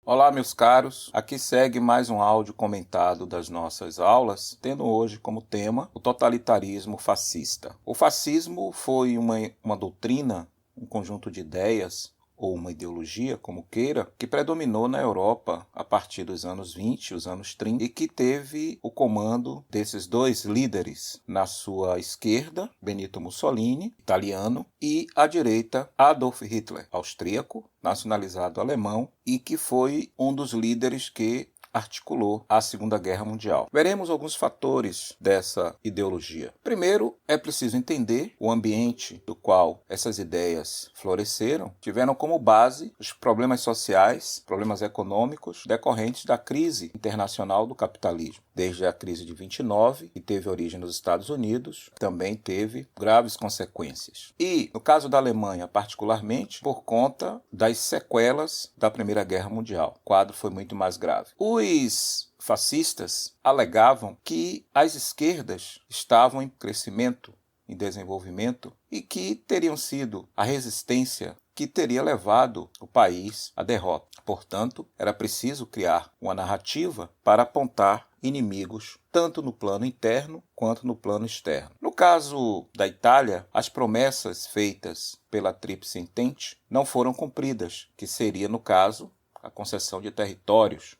Olá, meus caros. Aqui segue mais um áudio comentado das nossas aulas, tendo hoje como tema o totalitarismo fascista. O fascismo foi uma doutrina, um conjunto de ideias, ou uma ideologia, como queira, que predominou na Europa a partir dos anos 20, os anos 30, e que teve o comando desses dois líderes. Na sua esquerda, Benito Mussolini, italiano, e à direita, Adolf Hitler, austríaco, nacionalizado alemão, e que foi um dos líderes que articulou a Segunda Guerra Mundial. Veremos alguns fatores dessa ideologia. Primeiro, é preciso entender o ambiente do qual essas ideias floresceram, tiveram como base os problemas sociais, problemas econômicos decorrentes da crise internacional do capitalismo. Desde a crise de 29, que teve origem nos Estados Unidos, também teve graves consequências. E, no caso da Alemanha, particularmente, por conta das sequelas da Primeira Guerra Mundial. O quadro foi muito mais grave. Os fascistas alegavam que as esquerdas estavam em crescimento, em desenvolvimento, e que teriam sido a resistência que teria levado o país à derrota. Portanto, era preciso criar uma narrativa para apontar inimigos, tanto no plano interno quanto no plano externo. No caso da Itália, as promessas feitas pela Tríplice Entente não foram cumpridas, que seria, no caso, a concessão de territórios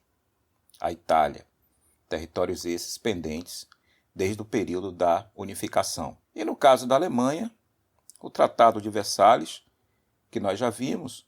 à Itália. Territórios esses pendentes desde o período da unificação. E no caso da Alemanha, o Tratado de Versalhes, que nós já vimos,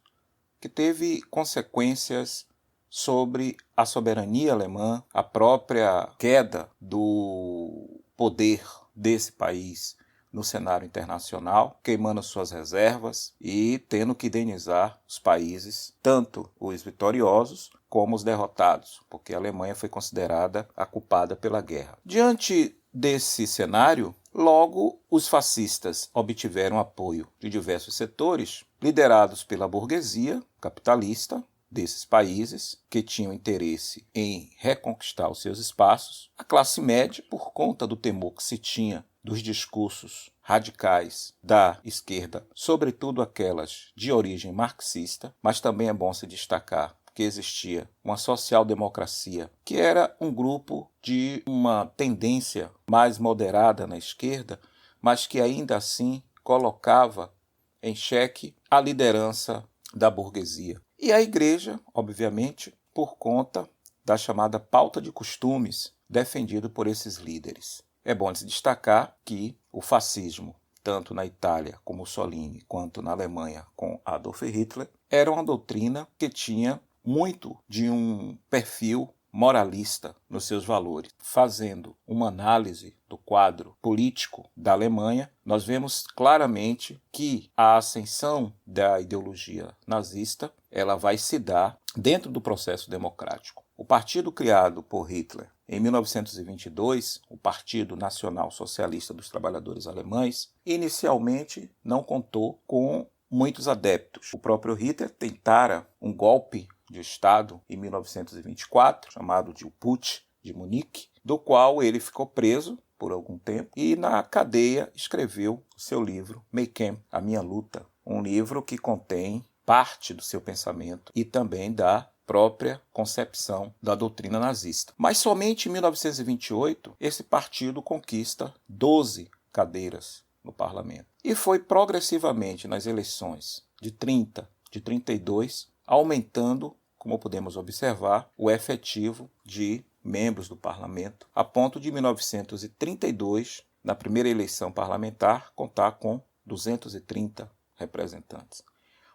que teve consequências sobre a soberania alemã, a própria queda do poder desse país no cenário internacional, queimando suas reservas e tendo que indenizar os países, tanto os vitoriosos como os derrotados, porque a Alemanha foi considerada a culpada pela guerra. Diante desse cenário, logo os fascistas obtiveram apoio de diversos setores, liderados pela burguesia capitalista desses países, que tinham interesse em reconquistar os seus espaços, a classe média, por conta do temor que se tinha dos discursos radicais da esquerda, sobretudo aquelas de origem marxista, mas também é bom se destacar que existia uma social-democracia, que era um grupo de uma tendência mais moderada na esquerda, mas que ainda assim colocava em xeque a liderança da burguesia. E a igreja, obviamente, por conta da chamada pauta de costumes defendida por esses líderes. É bom se destacar que o fascismo, tanto na Itália com Mussolini, quanto na Alemanha com Adolf Hitler, era uma doutrina que tinha muito de um perfil moralista nos seus valores. Fazendo uma análise do quadro político da Alemanha, nós vemos claramente que a ascensão da ideologia nazista ela vai se dar dentro do processo democrático. O partido criado por Hitler em 1922, o Partido Nacional Socialista dos Trabalhadores Alemães, inicialmente não contou com muitos adeptos. O próprio Hitler tentara um golpe de Estado em 1924, chamado de o Putsch de Munique, do qual ele ficou preso por algum tempo e na cadeia escreveu o seu livro Mein Kampf, A Minha Luta, um livro que contém parte do seu pensamento e também da própria concepção da doutrina nazista. Mas somente em 1928 esse partido conquista 12 cadeiras no parlamento. E foi progressivamente nas eleições de 30, de 32, aumentando, como podemos observar, o efetivo de membros do parlamento, a ponto de 1932, na primeira eleição parlamentar, contar com 230 representantes.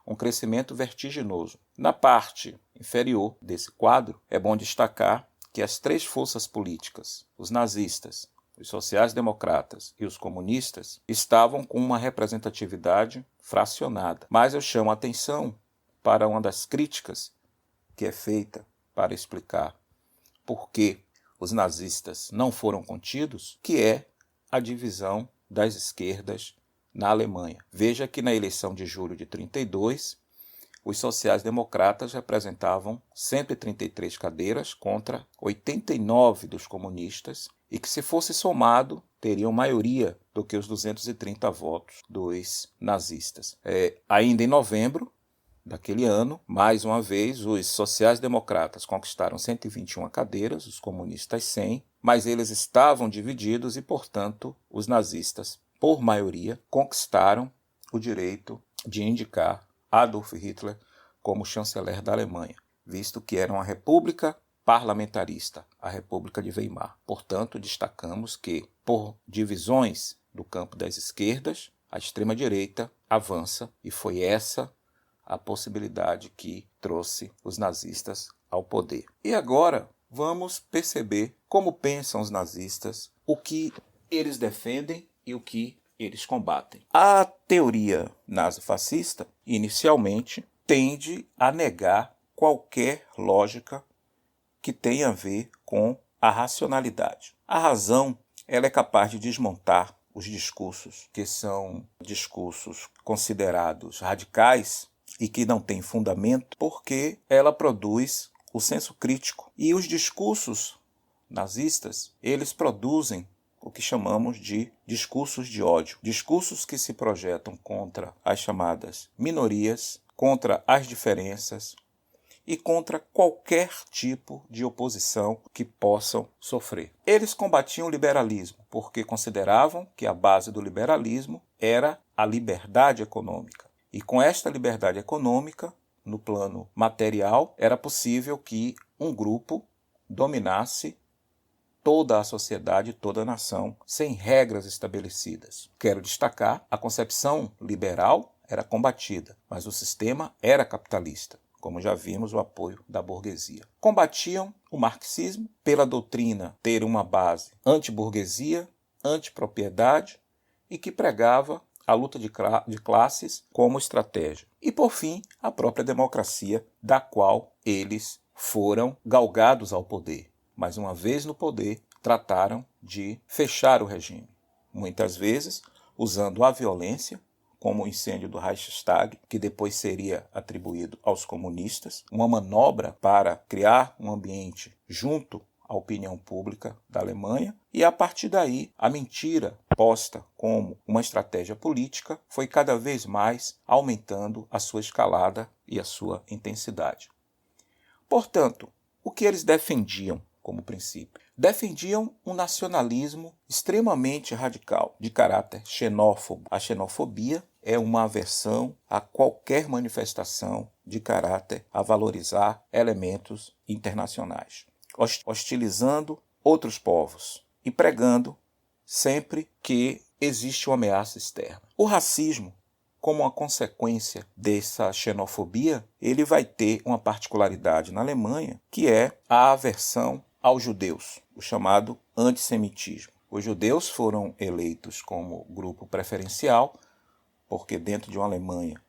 Um crescimento vertiginoso. Na parte inferior desse quadro, é bom destacar que as três forças políticas, os nazistas, os sociais-democratas e os comunistas, estavam com uma representatividade fracionada. Mas eu chamo a atenção para uma das críticas que é feita para explicar por que os nazistas não foram contidos, que é a divisão das esquerdas na Alemanha. Veja que na eleição de julho de 32, os sociais-democratas representavam 133 cadeiras contra 89 dos comunistas e que, se fosse somado, teriam maioria do que os 230 votos dos nazistas. Ainda em novembro, daquele ano, mais uma vez, os sociais-democratas conquistaram 121 cadeiras, os comunistas 100, mas eles estavam divididos e, portanto, os nazistas, por maioria, conquistaram o direito de indicar Adolf Hitler como chanceler da Alemanha, visto que era uma república parlamentarista, a República de Weimar. Portanto, destacamos que, por divisões do campo das esquerdas, a extrema-direita avança, e foi essa a possibilidade que trouxe os nazistas ao poder. E agora vamos perceber como pensam os nazistas, o que eles defendem e o que eles combatem. A teoria nazifascista, inicialmente, tende a negar qualquer lógica que tenha a ver com a racionalidade. A razão, ela é capaz de desmontar os discursos que são discursos considerados radicais e que não têm fundamento, porque ela produz o senso crítico. E os discursos nazistas, eles produzem o que chamamos de discursos de ódio. Discursos que se projetam contra as chamadas minorias, contra as diferenças e contra qualquer tipo de oposição que possam sofrer. Eles combatiam o liberalismo porque consideravam que a base do liberalismo era a liberdade econômica. E com esta liberdade econômica, no plano material, era possível que um grupo dominasse toda a sociedade, toda a nação, sem regras estabelecidas. Quero destacar, a concepção liberal era combatida, mas o sistema era capitalista, como já vimos, o apoio da burguesia. Combatiam o marxismo pela doutrina ter uma base anti-burguesia, anti-propriedade e que pregava a luta de classes como estratégia. E, por fim, a própria democracia, da qual eles foram galgados ao poder. Mas, uma vez no poder, trataram de fechar o regime. Muitas vezes, usando a violência, como o incêndio do Reichstag, que depois seria atribuído aos comunistas, uma manobra para criar um ambiente junto à opinião pública da Alemanha, e a partir daí a mentira posta como uma estratégia política foi cada vez mais aumentando a sua escalada e a sua intensidade. Portanto, o que eles defendiam como princípio? Defendiam um nacionalismo extremamente radical, de caráter xenófobo. A xenofobia é uma aversão a qualquer manifestação de caráter a valorizar elementos internacionais, hostilizando outros povos e pregando sempre que existe uma ameaça externa. O racismo, como uma consequência dessa xenofobia, ele vai ter uma particularidade na Alemanha, que é a aversão aos judeus, o chamado antissemitismo. Os judeus foram eleitos como grupo preferencial, porque dentro de uma Alemanha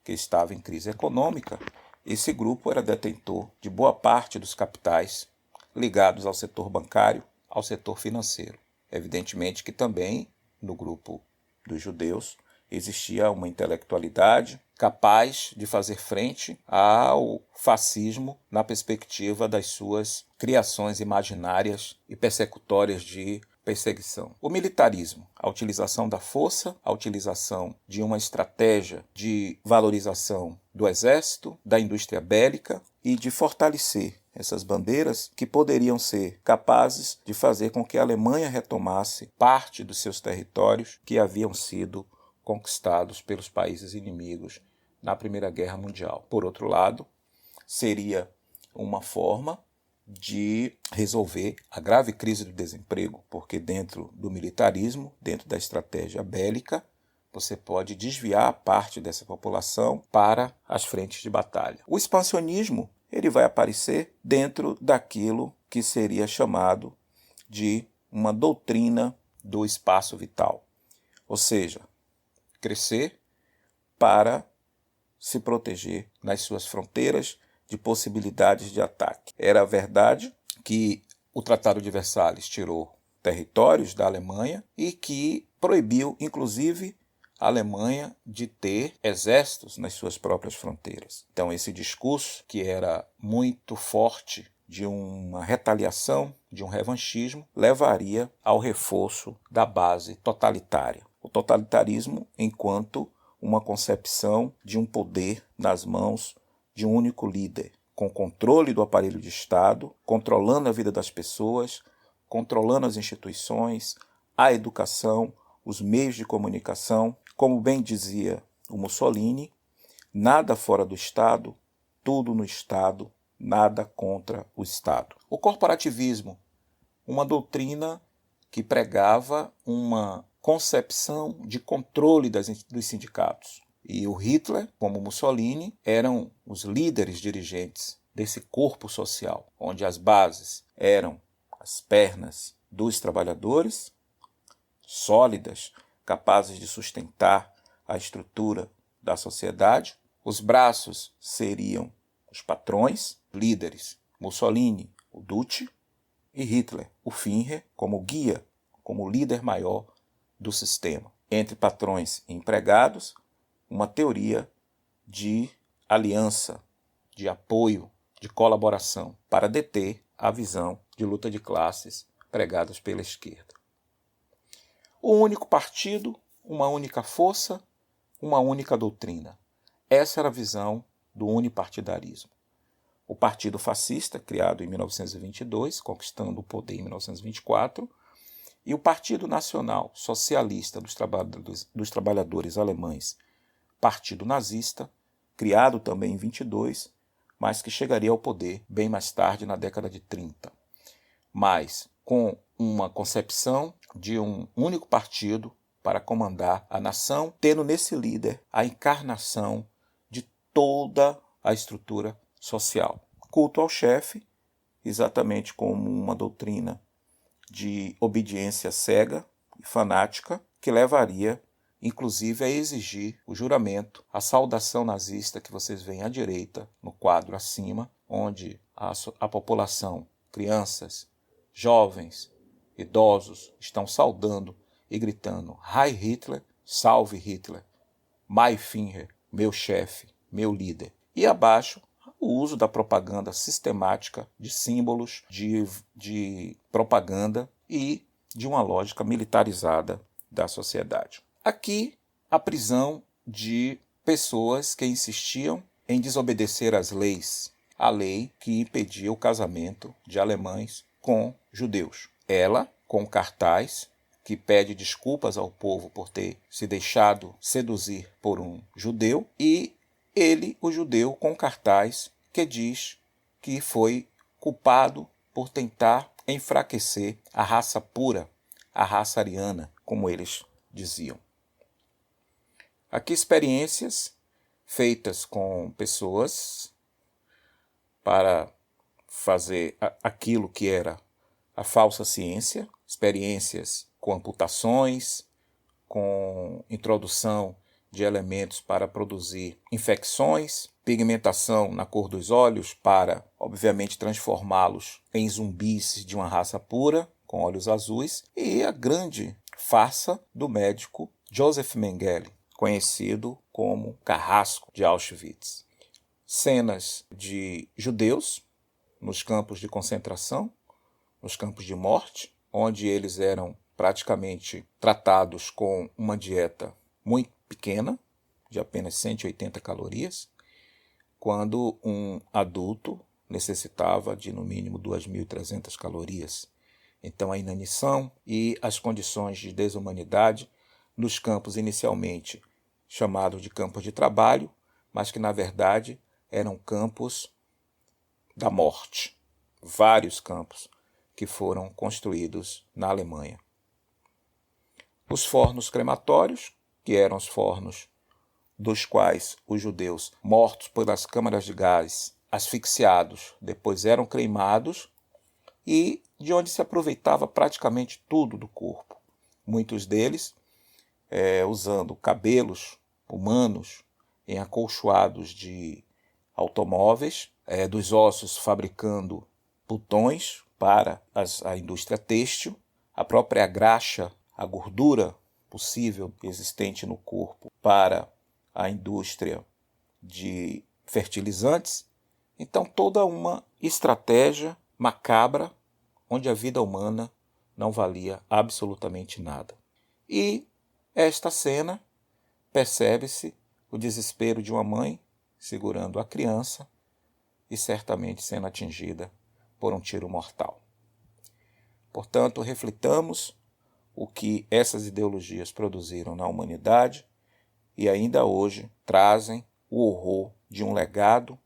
que estava em crise econômica, esse grupo era detentor de boa parte dos capitais ligados ao setor bancário, ao setor financeiro. Evidentemente que também, no grupo dos judeus, existia uma intelectualidade capaz de fazer frente ao fascismo na perspectiva das suas criações imaginárias e persecutórias de perseguição. O militarismo, a utilização da força, a utilização de uma estratégia de valorização do exército, da indústria bélica e de fortalecer essas bandeiras que poderiam ser capazes de fazer com que a Alemanha retomasse parte dos seus territórios que haviam sido conquistados pelos países inimigos na Primeira Guerra Mundial. Por outro lado, seria uma forma de resolver a grave crise do desemprego, porque dentro do militarismo, dentro da estratégia bélica, você pode desviar parte dessa população para as frentes de batalha. O expansionismo, ele vai aparecer dentro daquilo que seria chamado de uma doutrina do espaço vital, ou seja, crescer para se proteger nas suas fronteiras de possibilidades de ataque. Era verdade que o Tratado de Versalhes tirou territórios da Alemanha e que proibiu, inclusive, a Alemanha de ter exércitos nas suas próprias fronteiras. Então, esse discurso, que era muito forte de uma retaliação, de um revanchismo, levaria ao reforço da base totalitária. O totalitarismo enquanto uma concepção de um poder nas mãos de um único líder, com controle do aparelho de Estado, controlando a vida das pessoas, controlando as instituições, a educação, os meios de comunicação. Como bem dizia o Mussolini, nada fora do Estado, tudo no Estado, nada contra o Estado. O corporativismo, uma doutrina que pregava uma concepção de controle dos sindicatos. E o Hitler, como Mussolini, eram os líderes dirigentes desse corpo social, onde as bases eram as pernas dos trabalhadores, sólidas, capazes de sustentar a estrutura da sociedade. Os braços seriam os patrões, líderes, Mussolini, o Duce, e Hitler, o Führer, como guia, como líder maior do sistema. Entre patrões e empregados, uma teoria de aliança, de apoio, de colaboração, para deter a visão de luta de classes pregadas pela esquerda. O único partido, uma única força, uma única doutrina. Essa era a visão do unipartidarismo. O Partido Fascista, criado em 1922, conquistando o poder em 1924, e o Partido Nacional Socialista dos Trabalhadores Alemães, Partido Nazista, criado também em 22, mas que chegaria ao poder bem mais tarde, na década de 30. Mas com uma concepção de um único partido para comandar a nação, tendo nesse líder a encarnação de toda a estrutura social. Culto ao chefe, exatamente como uma doutrina de obediência cega e fanática, que levaria, inclusive, a exigir o juramento, a saudação nazista que vocês veem à direita, no quadro acima, onde a população, crianças, jovens, idosos, estão saudando e gritando Heil Hitler, salve Hitler, Mein Führer, meu chefe, meu líder. E abaixo, o uso da propaganda sistemática de símbolos, de propaganda e de uma lógica militarizada da sociedade. Aqui, a prisão de pessoas que insistiam em desobedecer às leis, a lei que impedia o casamento de alemães com judeus. Ela, com cartaz que pede desculpas ao povo por ter se deixado seduzir por um judeu, e ele, o judeu, com cartaz que diz que foi culpado por tentar enfraquecer a raça pura, a raça ariana, como eles diziam. Aqui experiências feitas com pessoas para fazer aquilo que era a falsa ciência, experiências com amputações, com introdução de elementos para produzir infecções, pigmentação na cor dos olhos para, obviamente, transformá-los em zumbis de uma raça pura, com olhos azuis, e a grande farsa do médico Joseph Mengele, conhecido como Carrasco de Auschwitz. Cenas de judeus nos campos de concentração, nos campos de morte, onde eles eram praticamente tratados com uma dieta muito pequena, de apenas 180 calorias, quando um adulto necessitava de no mínimo 2.300 calorias. Então a inanição e as condições de desumanidade nos campos inicialmente chamados de campos de trabalho, mas que na verdade eram campos da morte. Vários campos que foram construídos na Alemanha. Os fornos crematórios, que eram os fornos dos quais os judeus mortos pelas câmaras de gás, asfixiados, depois eram queimados, e de onde se aproveitava praticamente tudo do corpo. Muitos deles usando cabelos humanos em acolchoados de automóveis, dos ossos fabricando botões para a indústria têxtil, a própria graxa, a gordura possível existente no corpo para a indústria de fertilizantes. Então toda uma estratégia macabra onde a vida humana não valia absolutamente nada. E esta cena percebe-se o desespero de uma mãe segurando a criança e certamente sendo atingida por um tiro mortal. Portanto, reflitamos o que essas ideologias produziram na humanidade e ainda hoje trazem o horror de um legado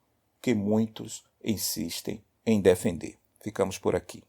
que muitos insistem em defender. Ficamos por aqui.